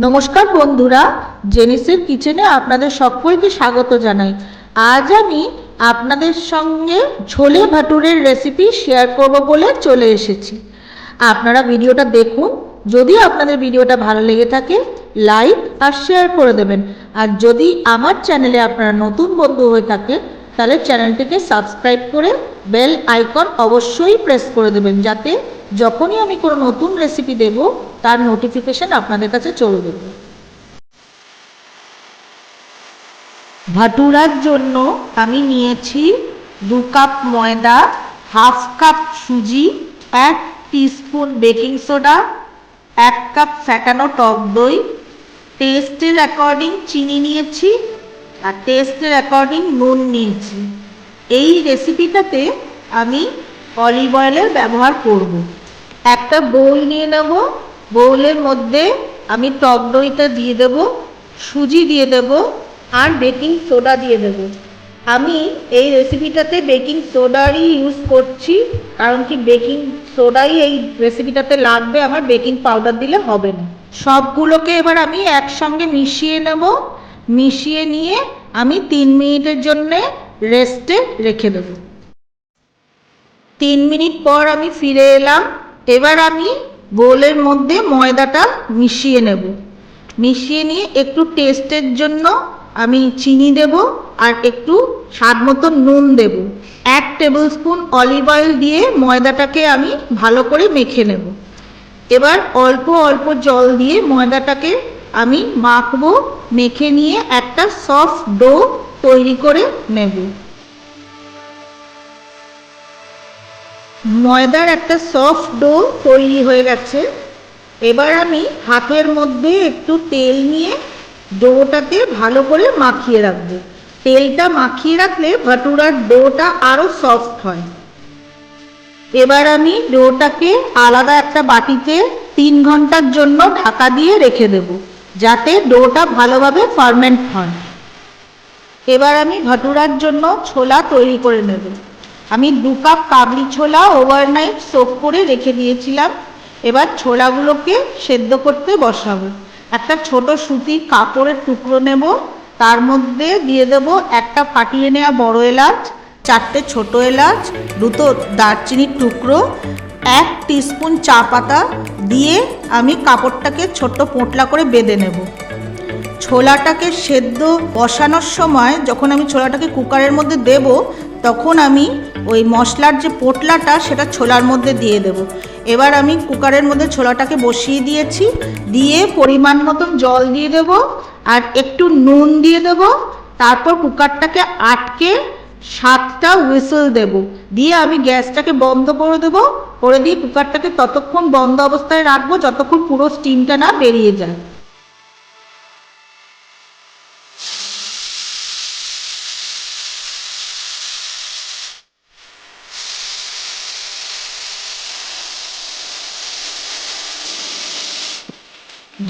নমস্কার বন্ধুরা, জেনিসের কিচেনে আপনাদের সকলকে স্বাগত জানাই। আজ আমি আপনাদের সঙ্গে ছোলে ভাটুরের রেসিপি শেয়ার করব বলে চলে এসেছি। আপনারা ভিডিওটা দেখুন। যদি আপনাদের ভিডিওটা ভালো লেগে থাকে লাইক আর শেয়ার করে দেবেন। আর যদি আমার চ্যানেলে আপনারা নতুন বন্ধু হয়ে থাকে তাহলে চ্যানেলটিকে সাবস্ক্রাইব করে বেল আইকন অবশ্যই প্রেস করে দেবেন, যাতে যখনই আমি কোনো নতুন রেসিপি দেব তার নোটিফিকেশন আপনাদের কাছে চলে যাবে। ভাটুরার জন্য আমি নিয়েছি 2 কাপ ময়দা, হাফ কাপ সুজি, 1 টিস্পুন বেকিং সোডা, 1 কাপ ফ্যাটানো টক দই, টেস্টের অ্যাকর্ডিং চিনি নিয়েছি আর টেস্টের অ্যাকর্ডিং নুন নিয়েছি। এই রেসিপিটাতে আমি অলিভ অয়েলের ব্যবহার করব। একটা বোল নিয়ে নেব। বোলের মধ্যে আমি টক দইটা দিয়ে দেব, সুজি দিয়ে দেব আর বেকিং সোডা দিয়ে দেব। আমি এই রেসিপিটাতে বেকিং সোডারই ইউজ করছি, কারণ কি বেকিং সোডাই এই রেসিপিটাতে লাগবে, আমার বেকিং পাউডার দিলে হবে না। সবগুলোকে এবার আমি একসঙ্গে মিশিয়ে নেব। মিশিয়ে নিয়ে আমি 3 মিনিটের জন্যে রেস্টে রেখে দেব। 3 মিনিট পর আমি ফিরে এলাম। এবার আমি বোলের মধ্যে ময়দাটা মিশিয়ে নেব। মিশিয়ে নিয়ে একটু টেস্টের জন্য আমি চিনি দেব আর একটু স্বাদ মতো নুন দেব। 1 টেবিল স্পুন অলিভ অয়েল দিয়ে ময়দাটাকে আমি ভালো করে মেখে নেব। এবার অল্প অল্প জল দিয়ে ময়দাটাকে আমি মাখবো। মেখে নিয়ে একটা সফট ডো তৈরি করে নেব। ময়দার একটা সফট ডো তৈরি হয়ে গেছে। এবার আমি হাতের মধ্যে একটু তেল নিয়ে ডোটাকে ভালো করে মাখিয়ে রাখবো। তেলটা মাখিয়ে রাখলে ভাটুরার ডোটা আরো সফট হয়। এবার আমি ডোটাকে আলাদা একটা বাটিতে 3 ঘন্টার জন্য ঢাকা দিয়ে রেখে দেব, যাতে ডোটা ভালোভাবে ফার্মেন্ট হয়। এবার আমি ভাটুরার জন্য ছোলা তৈরি করে নেব। আমি 2 কাপ কাবলি ছোলা ওভারনাইট সোক করে রেখে দিয়েছিলাম। এবার ছোলাগুলোকে সেদ্ধ করতে বসাবো। একটা ছোট সুতির কাপড়ের টুকরো নেব, তার মধ্যে দিয়ে দেব একটা ফাটিয়ে নেওয়া বড় এলাচ, 4টে ছোট এলাচ, 2টো দারচিনির টুকরো, 1 টিস্পুন চা পাতা দিয়ে আমি কাপড়টাকে ছোট্ট পোঁটলা করে বেঁধে নেব। ছোলাটাকে সেদ্ধ বসানোর সময় যখন আমি ছোলাটাকে কুকারের মধ্যে দেব, তখন আমি ওই মশলার যে পোটলাটা সেটা ছোলার মধ্যে দিয়ে দেব। এবার আমি কুকারের মধ্যে ছোলাটাকে বসিয়ে দিয়েছি। দিয়ে পরিমাণ মতন জল দিয়ে দেব আর একটু নুন দিয়ে দেব। তারপর কুকারটাকে আটকে 7টা হুইসেল দেব। দিয়ে আমি গ্যাসটাকে বন্ধ করে দেব। করে দিয়ে কুকারটাকে ততক্ষণ বন্ধ অবস্থায় রাখবো যতক্ষণ পুরো স্টিমটা না বেরিয়ে যায়।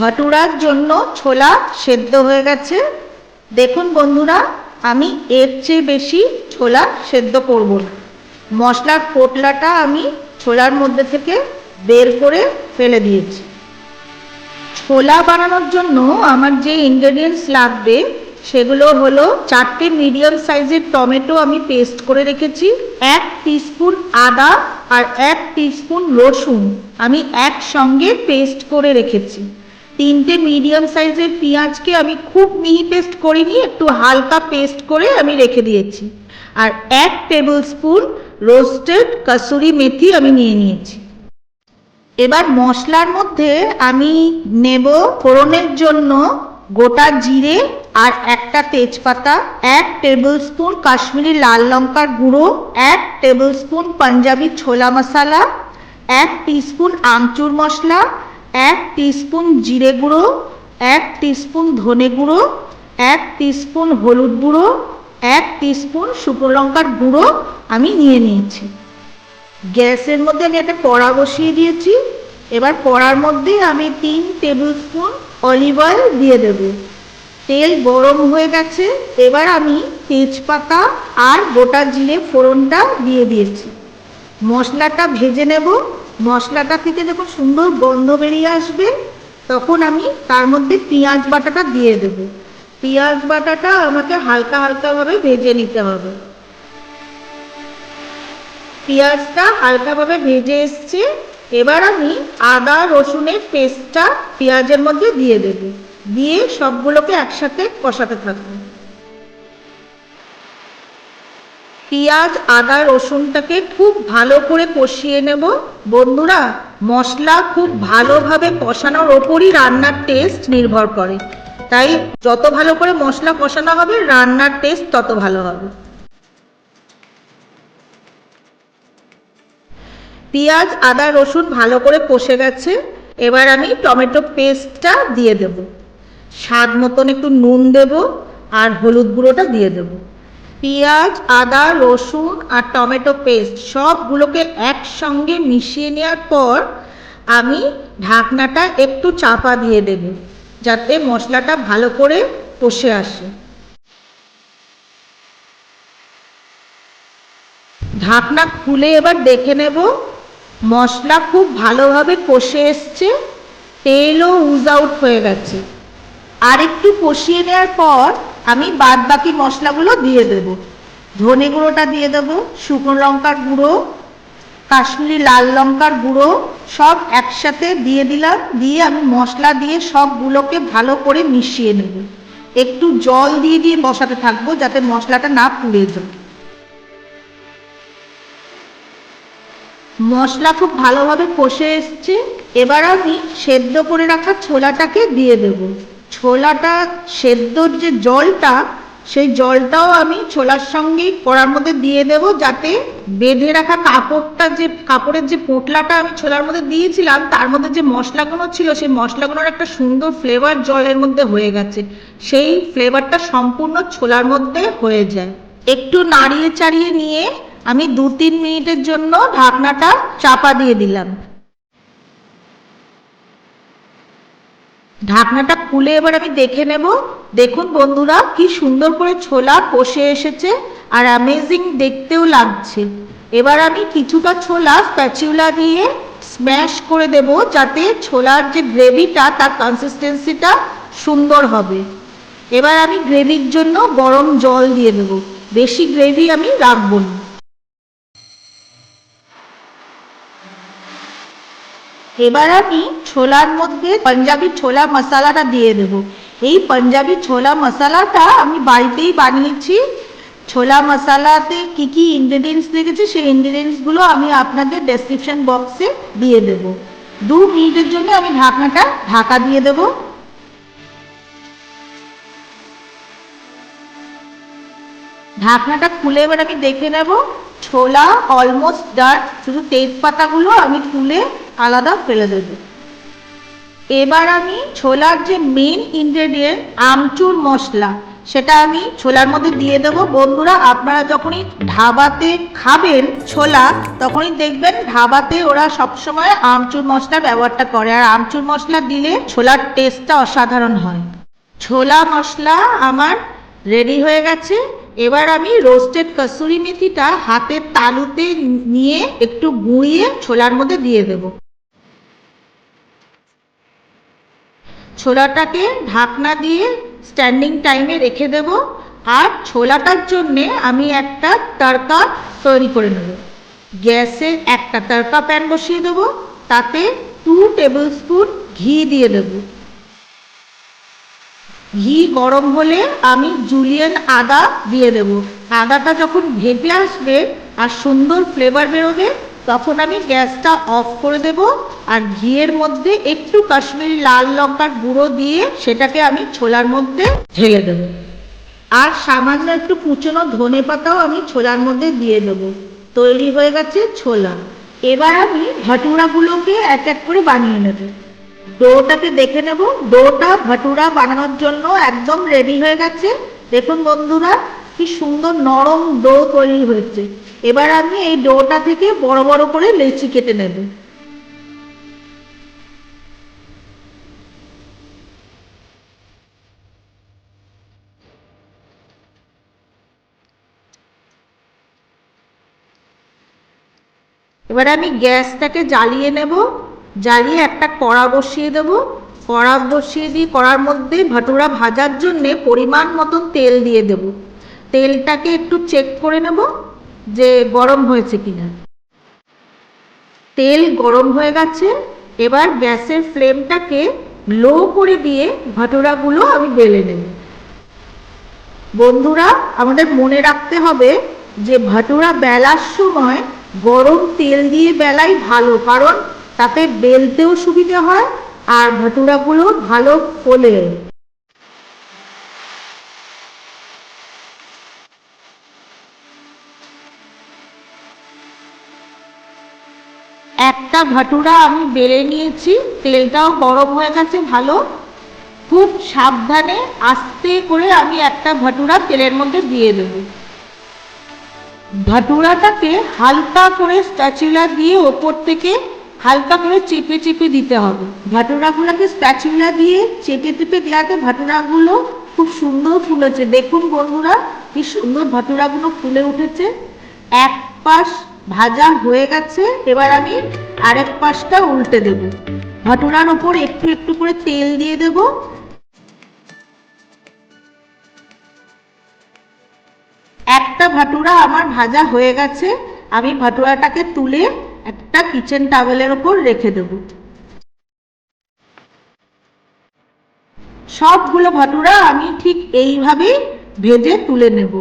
ভাটুরার জন্য ছোলা সেদ্ধ হয়ে গেছে। দেখুন বন্ধুরা, আমি এর চেয়ে বেশি ছোলা সেদ্ধ করব না। মশলার পোটলাটা আমি ছোলার মধ্যে থেকে বের করে ফেলে দিয়েছি। ছোলা বানানোর জন্য আমার যে ইনগ্রেডিয়েন্টস লাগবে সেগুলো হলো 4টে মিডিয়াম সাইজের টমেটো আমি পেস্ট করে রেখেছি, 1 টিস্পুন আদা আর 1 টিস্পুন রসুন আমি একসঙ্গে পেস্ট করে রেখেছি। 3টে মিডিয়াম সাইজের পেঁয়াজকে আমি খুব মিহি পেস্ট করিনি, একটু হালকা পেস্ট করে আমি রেখে দিয়েছি। আর 1 টেবিল স্পুন রোস্টেড কাসুরি মেথি আমি নিয়ে নিয়েছি। এবার মশলার মধ্যে আমি নেব ফোড়নের জন্য গোটা জিরে আর একটা তেজপাতা, 1 টেবিল স্পুন কাশ্মীরি লাল লঙ্কার গুঁড়ো, 1 টেবিল স্পুন পাঞ্জাবি ছোলা মশলা, 1 টিস্পুন আমচুর মশলা, 1 টিস্পুন জিরে গুঁড়ো, 1 টিস্পুন ধনে গুঁড়ো, 1 টিস্পুন হলুদ গুঁড়ো, 1 টিস্পুন শুকনো লঙ্কার গুঁড়ো আমি নিয়ে নিয়েছি। গ্যাসের মধ্যে আমি একটা কড়া বসিয়ে দিয়েছি। এবার কড়ার মধ্যে আমি 3 টেবিল স্পুন অলিভ অয়েল দিয়ে দেব। তেল গরম হয়ে গেছে। এবার আমি তেজপাতা আর গোটা জিরে ফোড়নটা দিয়ে দিয়েছি। মশলাটা ভেজে নেব। মশলাটা থেকে যখন সুন্দর গন্ধ বেরিয়ে আসবে তখন আমি তার মধ্যে পেঁয়াজ বাটাটা দিয়ে দেব। পেঁয়াজ বাটাটা আমাকে হালকা হালকা ভাবে ভেজে নিতে হবে। পেঁয়াজটা হালকাভাবে ভেজে এসছে, এবার আমি আদা রসুনের পেস্টটা পেঁয়াজের মধ্যে দিয়ে দেব, দিয়ে সবগুলোকে একসাথে কষাতে থাকবো। পেঁয়াজ আদা রসুনটাকে খুব ভালো করে কষিয়ে নেব। বন্ধুরা, মশলা খুব ভালোভাবে কষানোর ওপরই রান্নার টেস্ট নির্ভর করে, তাই যত ভালো করে মশলা কষানো হবে রান্নার টেস্ট তত ভালো হবে। পেঁয়াজ আদা রসুন ভালো করে কষে গেছে, এবার আমি টমেটো পেস্টটা দিয়ে দেব। স্বাদ মতন একটু নুন দেব আর হলুদ গুঁড়োটা দিয়ে দেব। পেঁয়াজ আদা রসুন আর টমেটো পেস্ট সবগুলোকে একসঙ্গে মিশিয়ে নেওয়ার পর আমি ঢাকনাটা একটু চাপা দিয়ে দেব, যাতে মশলাটা ভালো করে কষে আসে। ঢাকনা খুলে এবার দেখে নেব, মশলা খুব ভালোভাবে কষে এসছে, তেলও উজ আউট হয়ে গেছে। আর একটু কষিয়ে নেওয়ার পর আমি বাদ বাকি মশলাগুলো দিয়ে দেব। ধনে গুঁড়োটা দিয়ে দেব, শুকনো লঙ্কার গুঁড়ো, কাশ্মীরি লাল লঙ্কার গুঁড়ো সব একসাথে দিয়ে দিলাম, দিয়ে আমি মশলা দিয়ে সবগুলোকে ভালো করে মিশিয়ে নেব। একটু জল দিয়ে দিয়ে বসাতে থাকবো যাতে মশলাটা না পুড়ে যায়। মশলা খুব ভালোভাবে কষে এসছে, এবার আমি সেদ্ধ করে রাখা ছোলাটাকে দিয়ে দেব। ছোলাটা সেদ্ধর যে জলটা, সেই জলটাও আমি ছোলার সঙ্গে কড়ার মধ্যে দিয়ে দেব, যাতে বেঁধে রাখা কাপড়ের যে পোটলাটা আমি ছোলার মধ্যে দিয়েছিলাম তার মধ্যে যে মশলাগুলো ছিল সেই মশলাগুলোর একটা সুন্দর ফ্লেভার জলের মধ্যে হয়ে গেছে, সেই ফ্লেভারটা সম্পূর্ণ ছোলার মধ্যে হয়ে যায়। একটু নাড়িয়ে চাড়িয়ে নিয়ে আমি 2-3 মিনিটের জন্য ঢাকনাটা চাপা দিয়ে দিলাম। ঢাকনাটা খুলে এবার আমি দেখে নেব। দেখুন বন্ধুরা, কি সুন্দর করে ছোলা কষে এসেছে আর অ্যামেজিং দেখতেও লাগছে। এবার আমি কিছুটা ছোলা স্প্যাচুলা দিয়ে স্ম্যাশ করে দেব, যাতে ছোলার যে গ্রেভিটা তার কনসিস্টেন্সিটা সুন্দর হবে। এবার আমি গ্রেভির জন্য গরম জল দিয়ে দেব, বেশি গ্রেভি আমি রাখবো না। এবার আমি ছোলার মধ্যে পাঞ্জাবি ছোলা মশলাটা দিয়ে দেব। এই পাঞ্জাবি ছোলা মশলাটা আমি বাড়িতেই বানিয়েছি। ছোলা মশলাতে কি কি ইনগ্রেডিয়েন্টস লেগেছে সেই ইনগ্রেডিয়েন্টসগুলো আমি আপনাদের ডেসক্রিপশন বক্সে দিয়ে দেব। 2 মিনিটের জন্য আমি ঢাকনাটা ঢাকা দিয়ে দেব। ঢাকনাটা খুলে এবার আমি দেখে নেব, ছোলা অলমোস্ট ডান, শুধু তেজপাতাগুলো আমি তুলে আলাদা ফেলে দেব। এবার আমি ছোলার যে মেন ইনগ্রেডিয়েন্ট আমচুর মশলা, সেটা আমি ছোলার মধ্যে দিয়ে দেবো। বন্ধুরা, আপনারা যখনই ধাবাতে খাবেন ছোলা, তখনই দেখবেন ধাবাতে ওরা সবসময় আমচুর মশলার ব্যবহারটা করে, আর আমচুর মশলা দিলে ছোলার টেস্টটা অসাধারণ হয়। ছোলা মশলা আমার রেডি হয়ে গেছে। এবার আমি রোস্টেড কসুরি মেথিটা হাতের তালুতে নিয়ে একটু গুঁড়িয়ে ছোলার মধ্যে দিয়ে দেব। ছোলাটাকে ঢাকনা দিয়ে স্ট্যান্ডিং টাইমে রেখে দেব। আর ছোলাটার জন্যে আমি একটা তড়কা তৈরি করে নেব। গ্যাসে একটা তড়কা প্যান বসিয়ে দেবো, তাতে 2 টেবিল স্পুন ঘি দিয়ে দেব। ঘি গরম হলে আমি জুলিয়ান আদা দিয়ে দেব। আদাটা যখন ভেপে আসবে আর সুন্দর ফ্লেভার বেরোবে, তখন আমি গ্যাসটা অফ করে দেব আর ঘিয়ের মধ্যে একটু কাশ্মীরি লাল লঙ্কার গুঁড়ো দিয়ে সেটাকে আমি ছোলার মধ্যে ঢেলে দেব। আর সামান্য একটু কুচনো ধনে পাতাও আমি ছোলার মধ্যে দিয়ে দেব। তৈরি হয়ে গেছে ছোলা। এবার আমি ভাটুরাগুলোকে এক এক করে বানিয়ে নেব। ডোটাকে দেখে নেব, ডোটা ভাটুরা বানানোর জন্য একদম রেডি হয়ে গেছে। দেখুন বন্ধুরা, কি সুন্দর নরম ডো তৈরি হয়েছে। এবার আমি এই ডোটা থেকে বড় বড় করে লেচি কেটে নেব। এবার আমি গ্যাসটাকে জ্বালিয়ে নেব, জ্বালিয়ে একটা কড়া বসিয়ে দেব। কড়া বসিয়ে দিই, কড়ার মধ্যে ভাটুরা ভাজার জন্যে পরিমাণ মতন তেল দিয়ে দেব। তেলটাকে একটু চেক করে নেব যে গরম হয়েছে কিনা। তেল গরম হয়ে গেছে, এবার গ্যাসের ফ্লেমটাকে লো করে দিয়ে ভাটুরাগুলো আমি বেলে নেব। বন্ধুরা, আমাদের মনে রাখতে হবে যে ভাটুরা বেলার সময় গরম তেল দিয়ে বেলাই ভালো, কারণ তাতে বেলতেও সুবিধা হয় আর ভাটুরাগুলো ভালো ফোলে। একটা ভাটুরা আমি বেলে নিয়েছি, তেলটাও গরম হয়ে গেছে ভালো। খুব সাবধানে আস্তে করে আমি একটা ভাটুরা তেলের মধ্যে দিয়ে দেব। ভাটুরাটাকে হালকা করে স্প্যাচুলা দিয়ে ওপর থেকে হালকা করে চেপে চেপে দিতে হবে। ভাটুরাগুলোকে স্প্যাচুলা দিয়ে চেপে চেপে দেওয়াতে ভাটুরাগুলো খুব সুন্দর ফুলেছে। দেখুন বন্ধুরা, কি সুন্দর ভাটুরাগুলো ফুলে উঠেছে। এক পাশ ভাজা হয়ে গেছে, এবার আমি আরেক পাশটা উল্টে দেব। ভাটুরার ওপর একটু একটু করে তেল দিয়ে দেব। একটা ভাটুরা আমার ভাজা হয়ে গেছে, আমি ভাটুরাটাকে তুলে একটা কিচেন টাওয়েলের ওপর রেখে দেব। সবগুলো ভাটুরা আমি ঠিক এইভাবেই ভেজে তুলে নেব।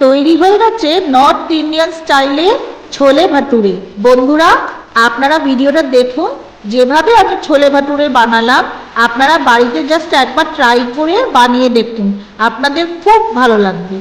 তৈরি হয়ে গেছে নর্থ ইন্ডিয়ান স্টাইলে ছোলে ভাটুরে। বন্ধুরা, আপনারা ভিডিওটা দেখুন, যেভাবে আমি ছোলে ভাটুরে বানালাম আপনারা বাড়িতে জাস্ট একবার ট্রাই করে বানিয়ে দেখুন, আপনাদের খুব ভালো লাগবে।